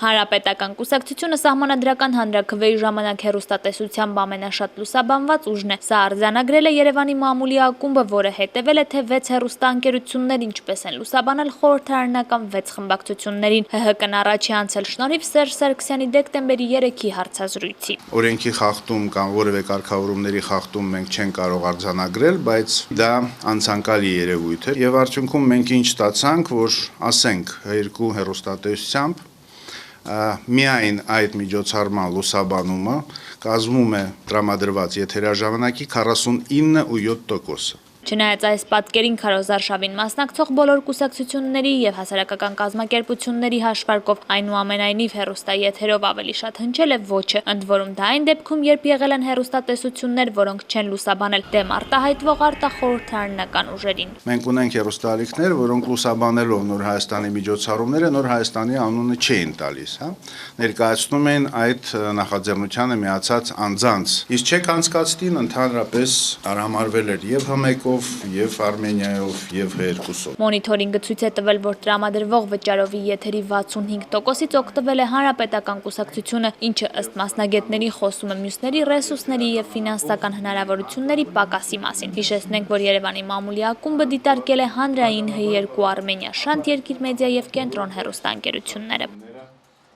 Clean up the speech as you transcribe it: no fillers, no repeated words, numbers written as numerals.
Հանրապետական կուսակցությունը սահմանադրական հանրաքվեի ժամանակ հեռուստատեսությամբ ամենաշատ լուսաբանված ուժն է։ Սա արձանագրել է Երևանի մամուլի ակումբը, որը հետևել է թե 6 հեռուստաընկերություններ ինչպես են լուսաբանել խորհրդարանական 6 խմբակցություններին։ ՀՀԿ-ն առաջի անցել շնորհիվ Սերժ Սարգսյանի դեկտեմբերի 3-ի հարցազրույցի։ Օրենքի խախտում կամ որևէ կարգավորումների խախտում մենք չենք կարող արձանագրել, բայց դա անցանկալի երևույթ է եւ արդյունքում մենք ինչ ստացանք, որ ասենք երկու հեռուստատեսությամբ միայն այդ միջոցառման լուսաբանումը կազմում է տրամադրված եթերաժամանակի 49.7%-ը։ Չնայած այս պատկերին քարոզարշավին մասնակցող բոլոր կուսակցությունների եւ հասարակական կազմակերպությունների հաշվարկով այնուամենայնիվ հեռուստաեթերով ավելի շատ հնչել է ոչը, ընդ որում դա այն դեպքում, երբ եղել են հեռուստատեսություններ, որոնք չեն լուսաբանել դեմ արտահայտվող արտախորհրդարանական ուժերին։ Մենք ունենք հեռուստաալիքներ, որոնք լուսաբանելով Նոր Հայաստանի միջոցառումները Նոր Հայաստանի անունը չէին տալիս, ներկայացնում են այդ նախաձեռնությանը միացած անձանց։ Իսկ չեք անցկացնին ընդհանրապես արհամարվել էր եւ ՀՄԿ-ով, եւ Արմենիայով, եւ Հերկուսով։ Մոնիթորինգը ցույց է տվել, որ տրամադրվող վճարովի եթերի 65%-ից օգտվել է Հանրապետական կուսակցությունը, ինչը ըստ մասնագետների խոսում է մյուսների ռեսուրսների եւ ֆինանսական հնարավորությունների պակասի մասին։ Հիշեցնենք, որ Երևանի մամուլի ակումբը դիտարկել է հանրային H2 Արմենիա Շանտ Երկիր մեդիա եւ Կենտրոն հեռուստաընկերությունները։